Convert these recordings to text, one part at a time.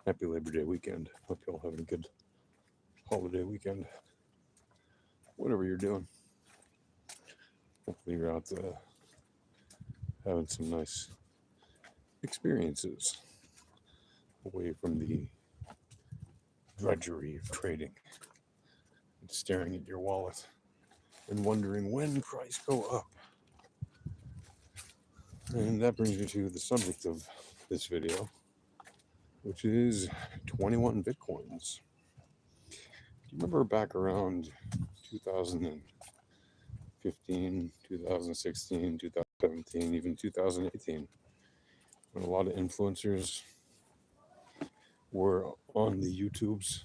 Happy Labor Day weekend. Hope you all having a good holiday weekend. Whatever you're doing. Hopefully you're out having some nice experiences away from the drudgery of trading and staring at your wallet and wondering when price go up. And that brings me to the subject of this video, which is 21 Bitcoins. Do you remember back around 2015, 2016, 2017, even 2018, when a lot of influencers were on the YouTubes,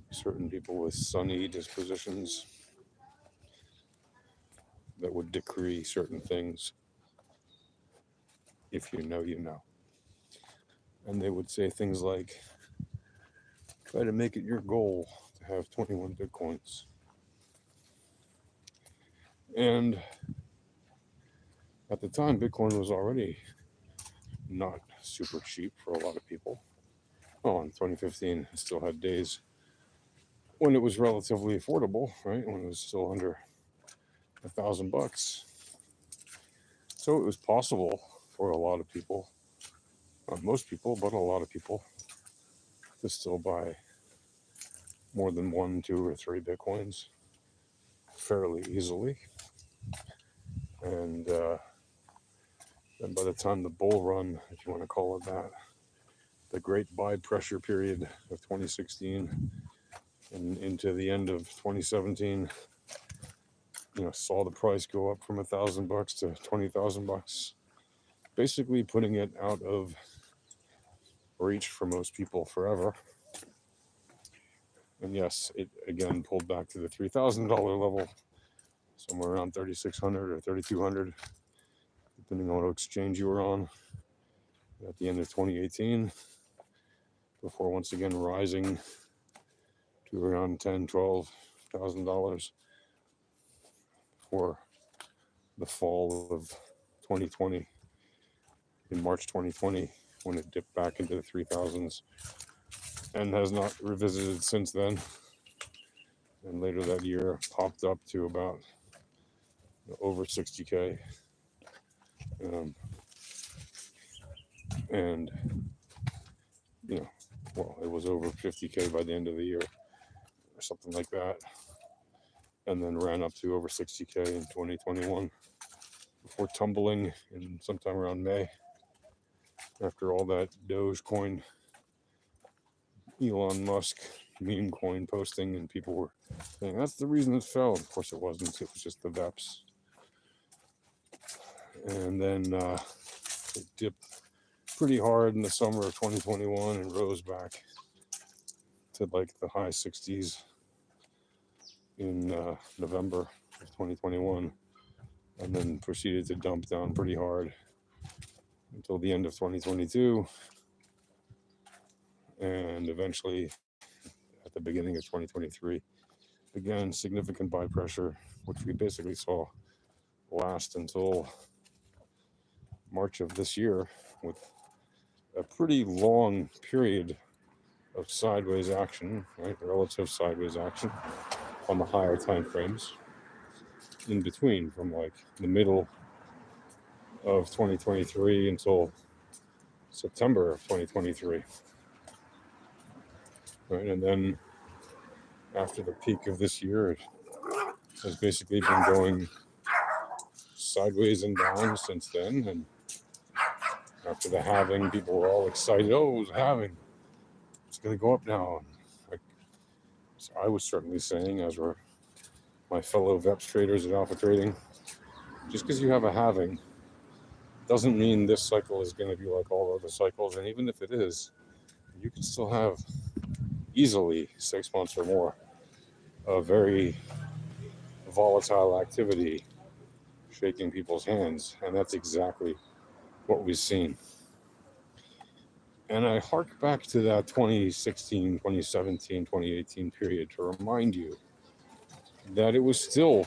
certain people with sunny dispositions that would decree certain things? If you know, you know. And they would say things like, try to make it your goal to have 21 Bitcoins. And at the time, Bitcoin was already not super cheap for a lot of people. Oh, in 2015, I still had days when it was relatively affordable, right? When it was still under $1,000. So it was possible for a lot of people, not most people, but a lot of people, to still buy more than 1, 2, or 3 Bitcoins fairly easily. And then by the time the bull run, if you want to call it that, the great buy pressure period of 2016 and into the end of 2017, saw the price go up from $1,000 to $20,000, basically putting it out of reach for most people forever. And yes, it again pulled back to the $3,000 level, somewhere around 3,600 or 3,200, depending on what exchange you were on, at the end of 2018, before once again rising to around $10,000, $12,000 for the fall of 2020, in March 2020, when it dipped back into the 3,000s and has not revisited since then. And later that year popped up to about over 60K. And it was over 50K by the end of the year or something like that, and then ran up to over 60K in 2021 before tumbling in sometime around May, after all that Dogecoin, Elon Musk meme coin posting, and people were saying that's the reason it fell. Of course it wasn't. It was just the VEPs. And then it dipped pretty hard in the summer of 2021 and rose back to like the high 60s in November of 2021, and then proceeded to dump down pretty hard until the end of 2022, and eventually at the beginning of 2023, again, significant buy pressure, which we basically saw last until March of this year, with a pretty long period of sideways action, right? Relative sideways action on the higher time frames in between, from like the middle of 2023 until September of 2023, right? And then after the peak of this year, it has basically been going sideways and down since then. And after the halving, people were all excited. Oh, it was halving. It's going to go up now. So I was certainly saying, as were my fellow VEPS traders at Alpha Trading, just because you have a halving doesn't mean this cycle is going to be like all other cycles. And even if it is, you can still have easily 6 months or more of very volatile activity shaking people's hands. And that's exactly what we've seen. And I hark back to that 2016, 2017, 2018 period to remind you that it was still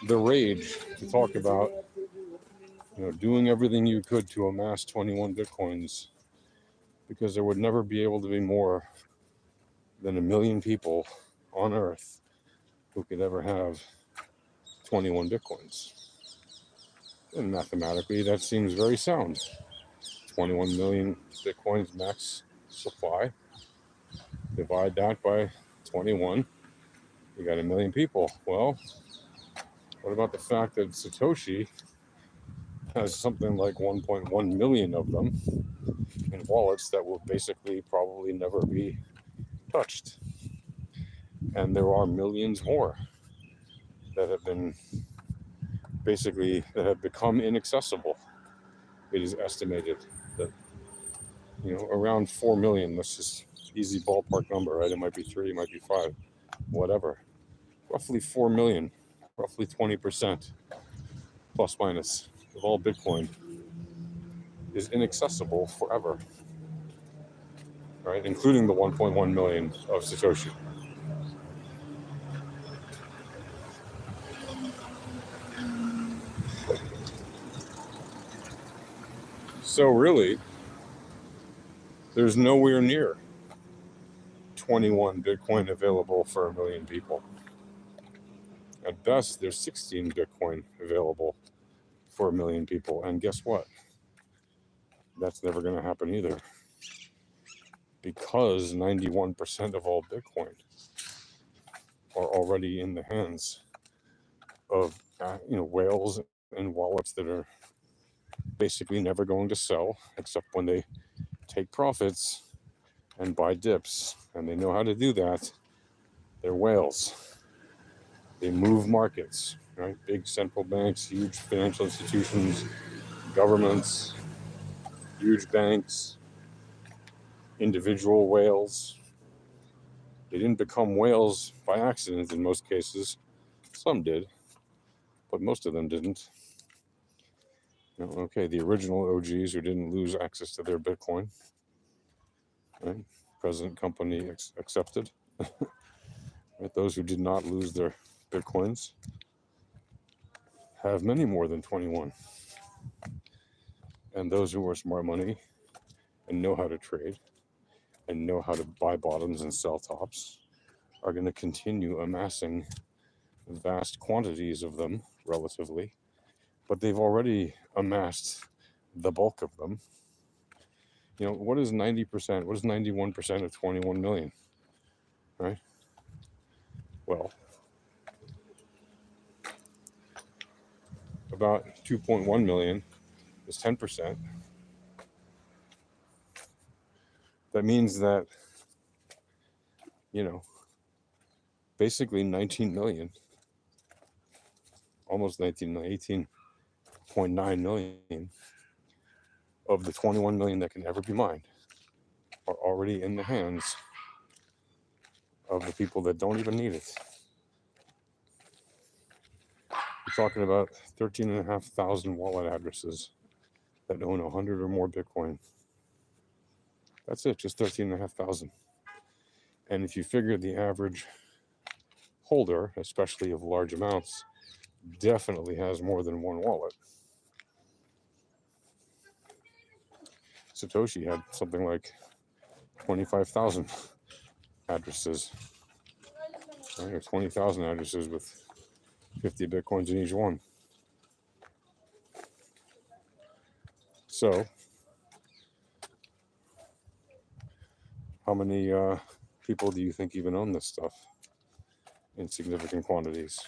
the rage to talk about, doing everything you could to amass 21 Bitcoins because there would never be able to be more than 1 million people on Earth who could ever have 21 Bitcoins. And mathematically, that seems very sound. 21 million Bitcoins max supply. Divide that by 21. You got 1 million people. Well, what about the fact that Satoshi has something like 1.1 million of them in wallets that will basically probably never be touched? And there are millions more that have been that have become inaccessible. It is estimated that, around 4 million, let's just easy ballpark number, right? It might be 3, it might be 5, whatever. Roughly 4 million, roughly 20%, plus minus, of all Bitcoin is inaccessible forever, right? Including the 1.1 million of Satoshi. So really, there's nowhere near 21 Bitcoin available for 1 million people. At best, there's 16 Bitcoin available for 1 million people. And guess what? That's never going to happen either. Because 91% of all Bitcoin are already in the hands of whales and wallets that are basically never going to sell except when they take profits and buy dips. And they know how to do that. They're whales. They move markets, right? Big central banks, huge financial institutions, governments, huge banks, individual whales. They didn't become whales by accident in most cases. Some did, but most of them didn't. Okay, the original OGs who didn't lose access to their Bitcoin, right? Present company accepted. Right? Those who did not lose their Bitcoins have many more than 21. And those who are smart money and know how to trade and know how to buy bottoms and sell tops are going to continue amassing vast quantities of them relatively, but they've already amassed the bulk of them. What is 90%? What is 91% of 21 million? Right? Well, about 2.1 million is 10%. That means that, basically 19 million, almost 19 million, 18.9 million of the 21 million that can ever be mined are already in the hands of the people that don't even need it. We're talking about 13,500 wallet addresses that own 100 or more Bitcoin. That's it, just 13,500. And if you figure the average holder, especially of large amounts, definitely has more than one wallet. Satoshi had something like 25,000 addresses, right? Or 20,000 addresses with 50 Bitcoins in each one. So, how many people do you think even own this stuff in significant quantities?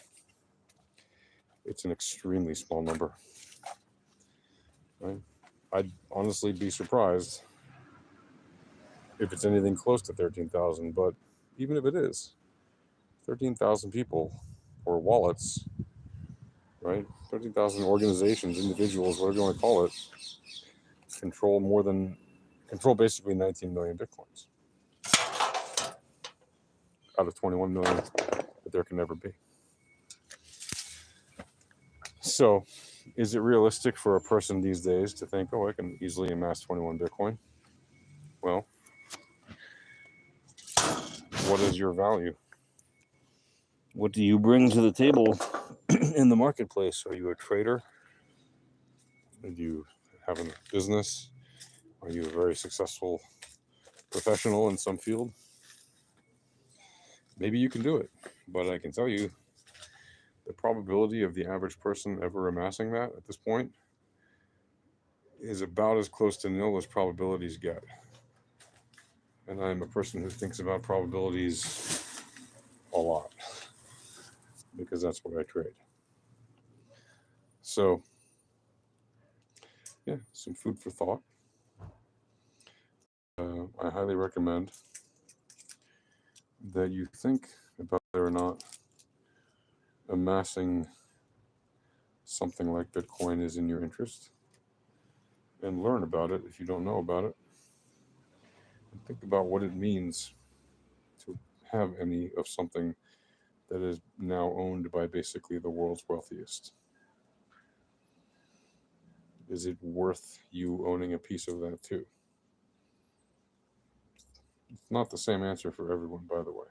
It's an extremely small number, right? I'd honestly be surprised if it's anything close to 13,000, but even if it is, 13,000 people or wallets, right? 13,000 organizations, individuals, whatever you want to call it, control basically 19 million Bitcoins out of 21 million that there can never be. So, is it realistic for a person these days to think, I can easily amass 21 Bitcoin? Well, what is your value? What do you bring to the table in the marketplace? Are you a trader? Do you have a business? Are you a very successful professional in some field, maybe you can do it. But I can tell you, the probability of the average person ever amassing that at this point is about as close to nil as probabilities get. And I'm a person who thinks about probabilities a lot because that's what I trade. So, yeah, some food for thought. I highly recommend that you think about whether or not amassing something like Bitcoin is in your interest, and learn about it if you don't know about it. And think about what it means to have any of something that is now owned by basically the world's wealthiest. Is it worth you owning a piece of that too? It's not the same answer for everyone, by the way.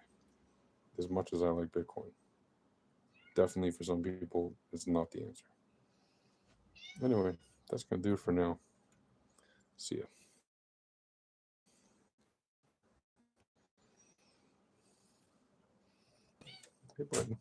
As much as I like Bitcoin, definitely for some people, it's not the answer. Anyway, that's going to do it for now. See ya. Hey, Brighton.